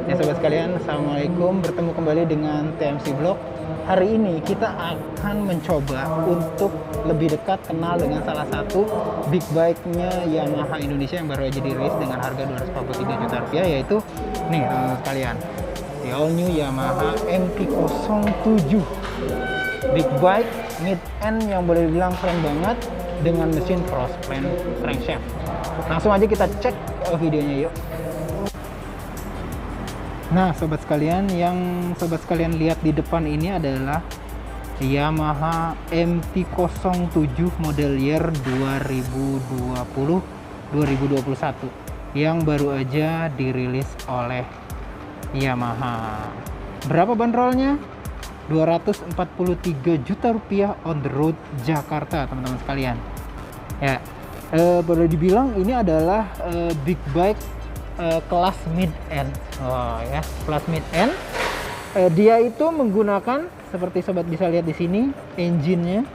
Ya sobat sekalian, assalamualaikum. Bertemu kembali dengan TMC Vlog. Hari ini kita akan mencoba untuk lebih dekat kenal dengan salah satu big bike-nya Yamaha Indonesia yang baru aja dirilis dengan harga 243 juta rupiah, yaitu nih kalian, the all new Yamaha MT-07 big bike mid end yang boleh dibilang keren banget dengan mesin crossplane crankshaft. Langsung aja kita cek videonya yuk. Nah, sobat sekalian, yang sobat sekalian lihat di depan ini adalah Yamaha MT-07 model year 2020-2021 yang baru aja dirilis oleh Yamaha. Berapa bandrolnya? 243 juta rupiah on the road Jakarta, teman-teman sekalian. Ya, boleh dibilang ini adalah big bike kelas mid end. Ya, kelas mid end. Dia itu menggunakan seperti sobat bisa lihat di sini engine-nya.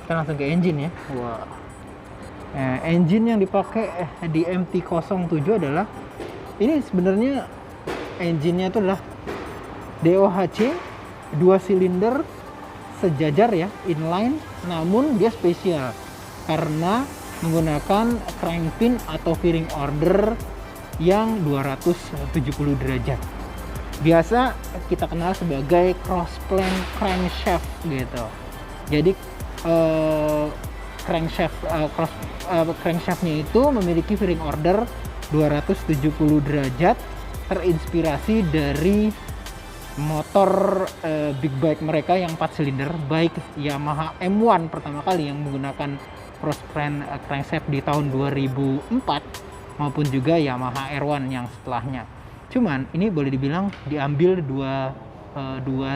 Kita langsung ke engine ya. Wow. Engine yang dipakai di MT-07 adalah ini sebenarnya engine-nya itu adalah DOHC 2 silinder sejajar ya, inline, namun dia spesial karena menggunakan crank pin atau fairing order yang 270 derajat. Biasa kita kenal sebagai crossplane crankshaft gitu. Jadi crankshaftnya itu memiliki fairing order 270 derajat, terinspirasi dari motor big bike mereka yang 4 silinder, baik Yamaha M1 pertama kali yang menggunakan crossplane crankshaft di tahun 2004 maupun juga Yamaha R1 yang setelahnya. Cuman ini boleh dibilang diambil dua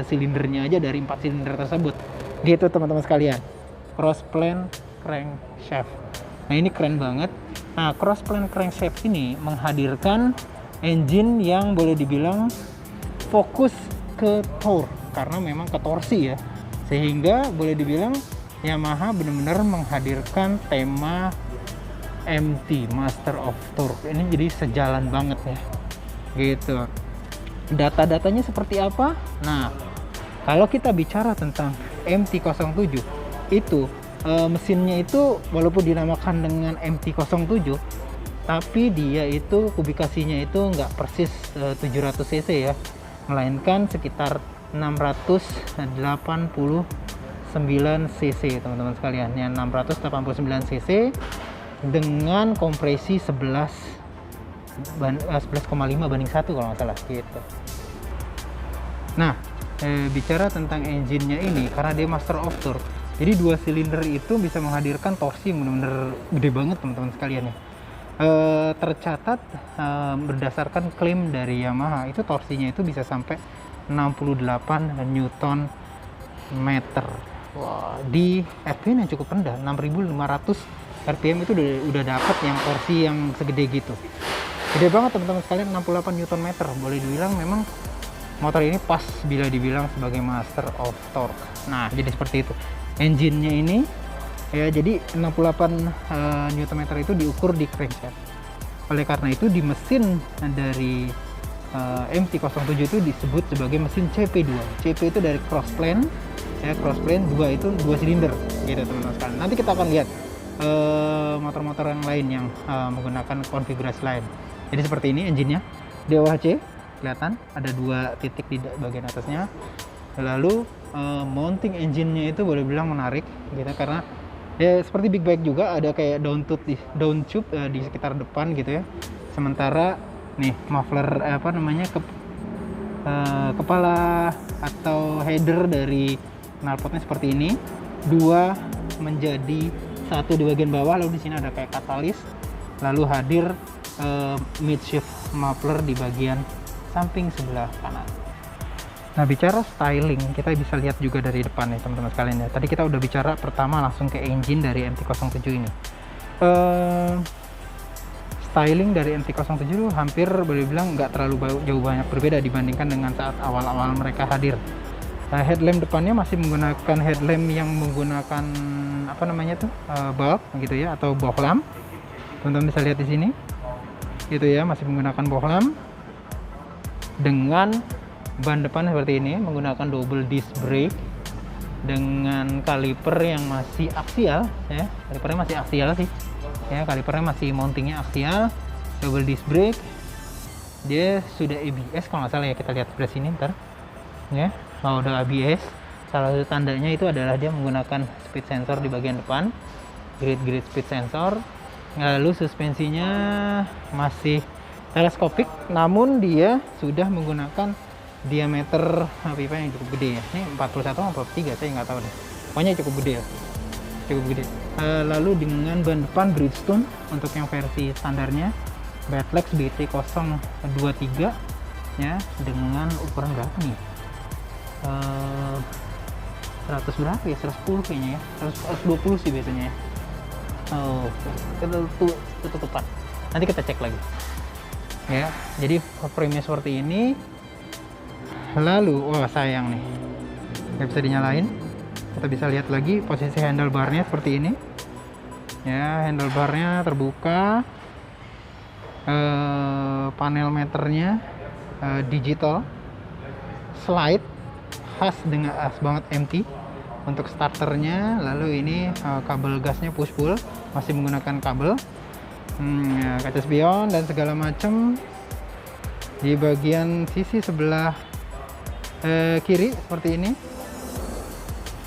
silindernya aja dari 4 silinder tersebut. Gitu teman-teman sekalian. Crossplane crankshaft. Nah, ini keren banget. Nah, crossplane crankshaft ini menghadirkan engine yang boleh dibilang fokus ke torque karena memang ke torsi ya. Sehingga boleh dibilang Yamaha benar-benar menghadirkan tema MT Master of Torque. Ini jadi sejalan banget ya. Gitu. Data-datanya seperti apa? Nah, kalau kita bicara tentang MT-07 itu mesinnya itu walaupun dinamakan dengan MT-07 tapi dia itu kubikasinya itu nggak persis 700 cc ya, melainkan sekitar 689 cc teman-teman sekalian ya, 689 cc dengan kompresi 11,5 banding 1 kalau nggak salah gitu. Nah, bicara tentang engine-nya ini, karena dia master of torque, jadi 2 silinder itu bisa menghadirkan torsi yang benar-benar gede banget teman-teman sekalian ya. Tercatat berdasarkan klaim dari Yamaha itu torsinya itu bisa sampai 68 Newton meter. Wah, di RPM yang cukup rendah 6.500 RPM itu udah dapat yang torsi yang segede gitu. Gede banget teman-teman sekalian, 68 Newton meter. Boleh dibilang memang motor ini pas bila dibilang sebagai master of torque. Nah, jadi seperti itu. Engine-nya ini ya, jadi 68 Newton meter itu diukur di crankshaft. Oleh karena itu di mesin dari MT-07 itu disebut sebagai mesin CP2. CP itu dari crossplane ya, crossplane 2 itu 2 silinder gitu teman-teman sekalian. Nanti kita akan lihat motor-motor yang lain yang menggunakan konfigurasi lain. Jadi seperti ini engine-nya, DOHC kelihatan ada 2 titik di bagian atasnya. Lalu mounting engine-nya itu boleh bilang menarik gitu karena ya seperti big bike juga ada kayak down tube di sekitar depan gitu ya. Sementara nih muffler kepala atau header dari knalpotnya seperti ini, 2 menjadi 1 di bagian bawah, lalu di sini ada kayak katalis, lalu hadir midshift muffler di bagian samping sebelah kanan. Nah, bicara styling, kita bisa lihat juga dari depan nih teman-teman sekalian ya. Tadi kita udah bicara pertama langsung ke engine dari MT-07 ini. Styling dari MT-07 hampir boleh bilang nggak terlalu jauh banyak berbeda dibandingkan dengan saat awal-awal mereka hadir. Headlamp depannya masih menggunakan headlamp yang menggunakan bulb gitu ya, atau bohlam. Teman-teman bisa lihat di sini. Itu ya, masih menggunakan bohlam. dengan ban depan seperti ini, menggunakan double disc brake dengan kaliper yang masih aksial ya, kalipernya masih aksial sih ya, kalipernya masih mountingnya aksial, double disc brake. Dia sudah ABS kalau nggak salah ya, kita lihat sebelah sini ntar ya. Oh, udah ABS. Salah satu tandanya itu adalah dia menggunakan speed sensor di bagian depan, grid speed sensor. Lalu suspensinya masih teleskopik, namun dia sudah menggunakan diameter pipa yang cukup gede ya. Ini 41 atau 43, saya nggak tahu deh. Pokoknya cukup gede ya, cukup gede. Lalu dengan ban depan Bridgestone untuk yang versi standarnya Batlex BT023 ya, dengan ukuran berapa nih? 100 berapa ya? 110 kayaknya ya, 120 sih biasanya ya. Oh, itu tepat. Nanti kita cek lagi ya. Jadi frame-nya seperti ini. Lalu, wah sayang nih, nggak bisa dinyalain. Kita bisa lihat lagi posisi handlebarnya seperti ini ya. Handlebarnya terbuka, panel meternya digital, slide khas banget MT untuk starternya. Lalu ini kabel gasnya push pull, masih menggunakan kabel, ya, kaca spion dan segala macam. Di bagian sisi sebelah kiri seperti ini,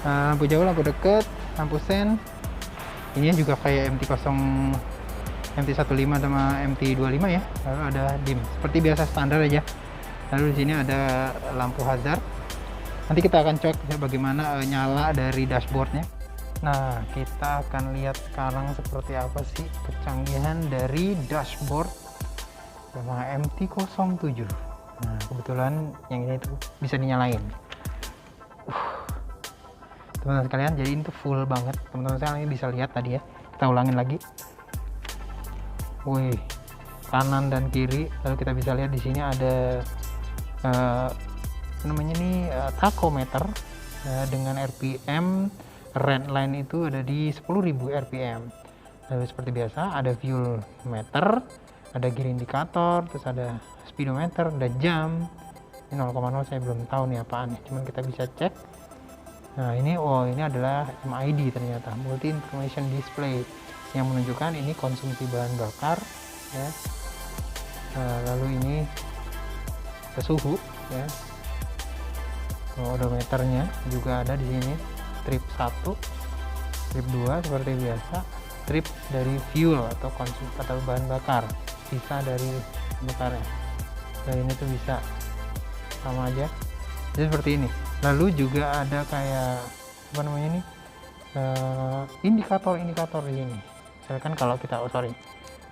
lampu jauh, lampu dekat, lampu sen. Ini juga kayak MT15 sama MT25 ya. Lalu ada dim seperti biasa standar aja. Lalu di sini ada lampu hazard. Nanti kita akan cek bagaimana nyala dari dashboardnya. Nah, kita akan lihat sekarang seperti apa sih kecanggihan dari dashboard Yamaha MT-07. Nah, kebetulan yang ini tuh bisa dinyalain. Teman-teman sekalian, jadi itu full banget. Teman-teman sekalian bisa lihat tadi ya. Kita ulangin lagi. Wih, kanan dan kiri. Lalu kita bisa lihat di sini ada namanya nih tachometer dengan RPM. Red line itu ada di 10.000 RPM. Lalu seperti biasa ada fuel meter, ada gear indikator, terus ada speedometer, ada jam. Ini 0,0 saya belum tahu nih apaan nih, cuman kita bisa cek. Nah ini, oh ini adalah MID ternyata, multi information display, yang menunjukkan ini konsumsi bahan bakar ya. Lalu ini suhu ya. Odometernya juga ada di sini, trip 1, trip 2 seperti biasa, trip dari fuel atau konsumsi atau bahan bakar, sisa dari bakarnya. Dan ini tuh bisa sama aja, jadi seperti ini. Lalu juga ada kayak apa namanya nih, indikator di sini. Misalkan kalau kita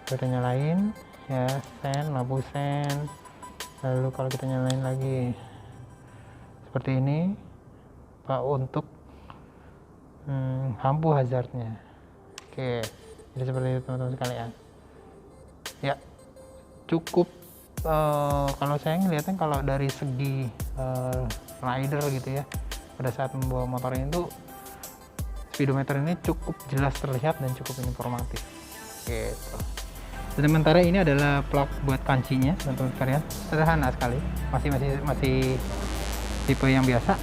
kita nyalain ya, sen, lampu sen. Lalu kalau kita nyalain lagi seperti ini Pak, untuk lampu hazardnya. Oke, jadi seperti itu teman-teman sekalian ya. Cukup kalau saya ngeliatnya, kalau dari segi rider gitu ya, pada saat membawa motor ini tuh speedometer ini cukup jelas terlihat dan cukup informatif gitu. Sementara ini adalah plug buat kancinya teman-teman sekalian, sederhana sekali, masih tipe yang biasa.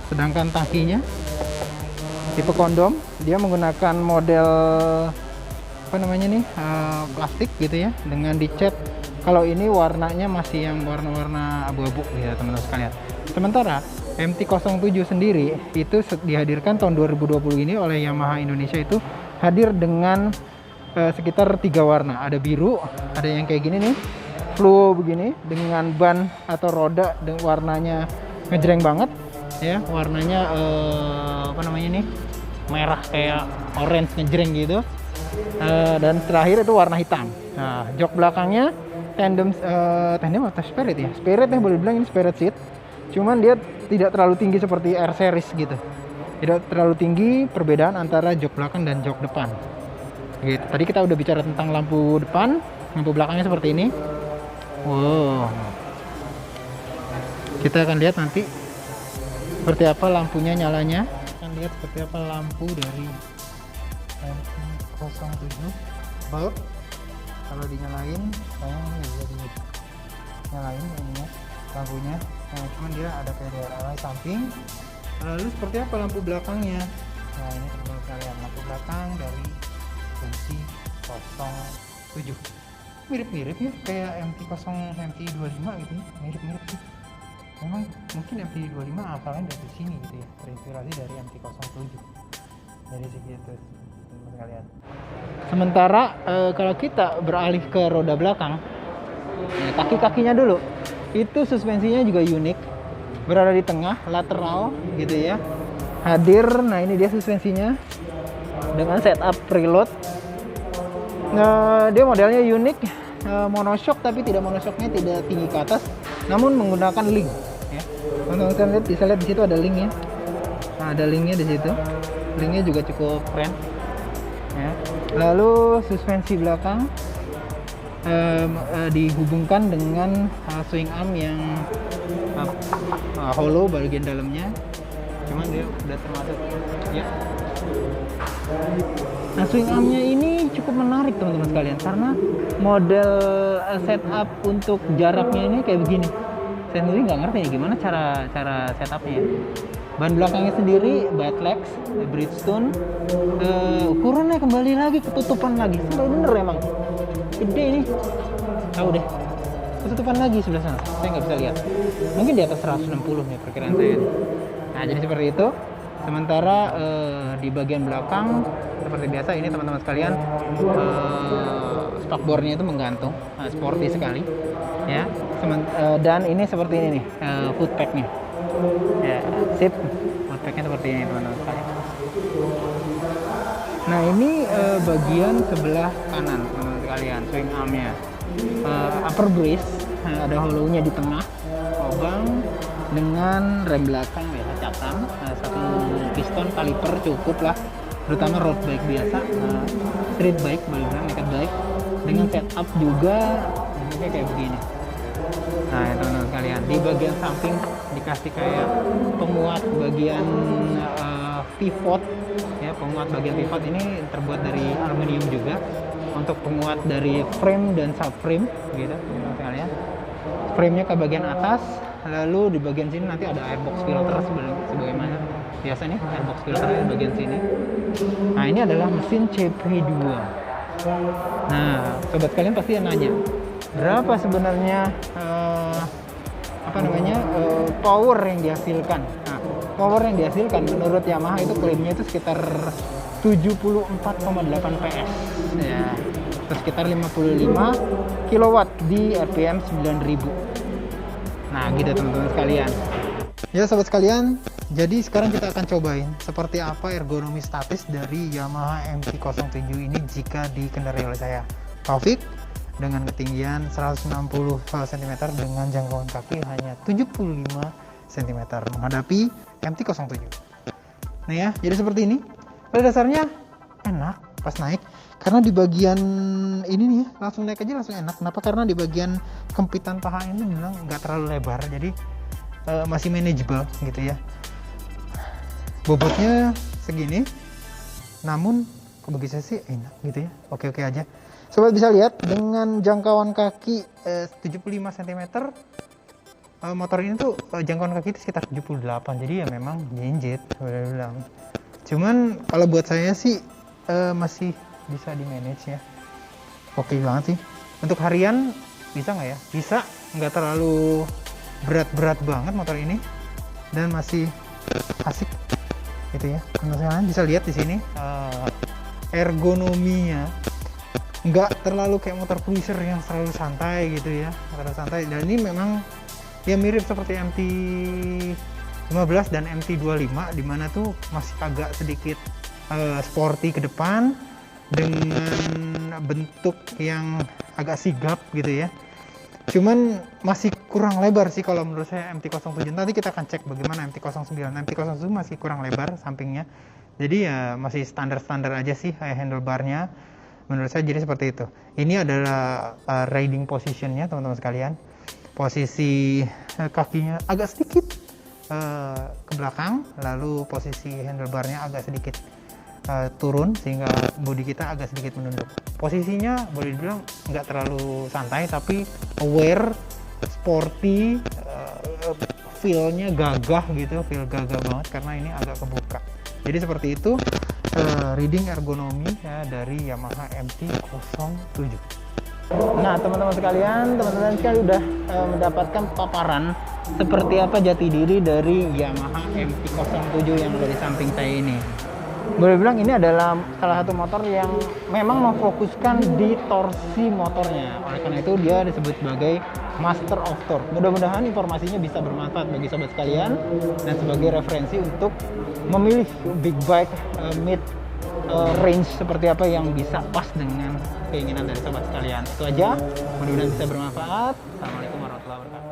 Sedangkan tangkinya tipe kondom, dia menggunakan model apa namanya nih, plastik gitu ya, dengan dicat. Kalau ini warnanya masih yang warna-warna abu-abu ya teman-teman sekalian. Sementara MT-07 sendiri itu dihadirkan tahun 2020 ini oleh Yamaha Indonesia, itu hadir dengan sekitar 3 warna. Ada biru, ada yang kayak gini nih, fluo begini, dengan ban atau roda warnanya ngejreng banget ya, warnanya apa namanya nih, merah kayak orange ngejreng gitu. Dan terakhir itu warna hitam. Nah, jok belakangnya tandem atau spirit ya, spirit ya, boleh bilang ini spirit seat, cuman dia tidak terlalu tinggi seperti R series gitu, tidak terlalu tinggi perbedaan antara jok belakang dan jok depan gitu. Tadi kita udah bicara tentang lampu depan, lampu belakangnya seperti ini. Wow, kita akan lihat nanti seperti apa lampunya nyalanya. Akan lihat seperti apa lampu dari MT-07 bulb. Kalau dinyalain, sayang nggak bisa dinyalain ininya, lampunya. Nah, cuman dia ada PDRI samping. Lalu seperti apa lampu belakangnya? Nah, ini teman-teman sekalian, lampu belakang dari MT-07. Mirip-mirip ya kayak MT-25 gitu ya. Mirip-mirip sih. Memang mungkin MT-25 asalnya dari sini gitu ya, terinspirasi dari MT-07. Dari segitu teman-teman sekalian. Sementara kalau kita beralih ke roda belakang, ya, kaki-kakinya dulu itu suspensinya juga unik, berada di tengah lateral gitu ya, hadir. Nah, ini dia suspensinya dengan setup preload. Dia modelnya unik, monoshock, tapi tidak monoshocknya tidak tinggi ke atas, namun menggunakan link ya. Teman-teman bisa lihat di situ ada linknya. Nah, ada linknya di situ. Linknya juga cukup keren ya. Lalu suspensi belakang dihubungkan dengan swing arm yang hollow bagian dalamnya, cuman dia udah termasuk ya. Nah, swing armnya ini cukup menarik teman-teman sekalian, karena model setup untuk jaraknya ini kayak begini. Saya sendiri nggak ngerti ya gimana cara setupnya. Ban belakangnya sendiri Batlex Bridgestone, ukurannya kembali lagi ketutupan lagi, bener emang gede ini. Tahu deh, ketutupan lagi sebelah sana, saya nggak bisa lihat, mungkin di atas 160 nih perkiraan saya. Nah, jadi seperti itu. Sementara di bagian belakang seperti biasa ini teman-teman sekalian, spakbornya itu menggantung, sporty sekali ya. Dan ini seperti ini nih, footpacknya ya, sip, footpacknya seperti ini teman-teman sekalian. Nah, ini bagian sebelah kanan teman-teman sekalian, swing armnya, upper brace, ada hollownya di tengah, lubang dengan rem belakang ya, cakram, satu piston kaliper cukup lah, terutama road bike biasa, street bike, boleh bilang naked bike, dengan setup juga kayak begini. Nah, ya teman-teman sekalian, di bagian samping dikasih kayak penguat bagian pivot ya. Penguat bagian pivot ini terbuat dari aluminium juga, untuk penguat dari frame dan subframe gitu teman-teman sekalian. Frame-nya ke bagian atas, lalu di bagian sini nanti ada airbox filter sebagaimana biasa nih, airbox filter di bagian sini. Nah, ini adalah mesin CP2. Nah, sobat kalian pasti nanya, berapa sebenarnya power yang dihasilkan? Nah, power yang dihasilkan menurut Yamaha itu klaimnya itu sekitar 74,8 PS ya, atau sekitar 55 kW di RPM 9000. Nah, gitu teman-teman sekalian. Ya sobat sekalian, jadi sekarang kita akan cobain seperti apa ergonomi statis dari Yamaha MT-07 ini jika dikendarai oleh saya, Taufik, dengan ketinggian 160 cm dengan jangkauan kaki hanya 75 cm menghadapi MT-07. Nah ya, jadi seperti ini. Pada dasarnya enak pas naik, karena di bagian ini nih langsung naik aja langsung enak. Kenapa? Karena di bagian kempitan paha ini bilang nggak terlalu lebar, jadi masih manageable gitu ya. Bobotnya segini, namun bagi saya sih enak gitu ya, oke-oke aja. Sobat bisa lihat dengan jangkauan kaki 75 cm, motor ini tuh jangkauan kaki itu sekitar 78, jadi ya memang jinjit boleh bilang. Cuman kalau buat saya sih masih bisa di manage ya, oke banget sih. Untuk harian bisa nggak ya? Bisa, nggak terlalu berat-berat banget motor ini, dan masih asik gitu ya. Teman-teman bisa lihat di sini ergonominya nggak terlalu kayak motor cruiser yang selalu santai gitu ya, terlalu santai. Dan ini memang ya mirip seperti MT-15 dan MT-25, dimana tuh masih agak sedikit sporty ke depan dengan bentuk yang agak sigap gitu ya. Cuman masih kurang lebar sih kalau menurut saya MT-07. Nanti kita akan cek bagaimana MT-09. MT-07 masih kurang lebar sampingnya, jadi ya masih standar-standar aja sih handlebarnya menurut saya. Jadi seperti itu. Ini adalah riding positionnya teman-teman sekalian. Posisi kakinya agak sedikit ke belakang, lalu posisi handlebarnya agak sedikit turun sehingga bodi kita agak sedikit menunduk. Posisinya boleh dibilang nggak terlalu santai, tapi aware, sporty, feel-nya gagah gitu, feel gagah banget karena ini agak kebuka. Jadi seperti itu reading ergonomi ya dari Yamaha MT-07. Nah teman-teman sekalian udah mendapatkan paparan seperti apa jati diri dari Yamaha MT-07 yang ada di samping saya ini. Boleh bilang ini adalah salah satu motor yang memang memfokuskan di torsi motornya. Oleh karena itu dia disebut sebagai Master of Torque. Mudah-mudahan informasinya bisa bermanfaat bagi sobat sekalian dan sebagai referensi untuk memilih big bike mid range seperti apa yang bisa pas dengan keinginan dari sobat sekalian. Itu aja, mudah-mudahan bisa bermanfaat. Assalamualaikum warahmatullahi wabarakatuh.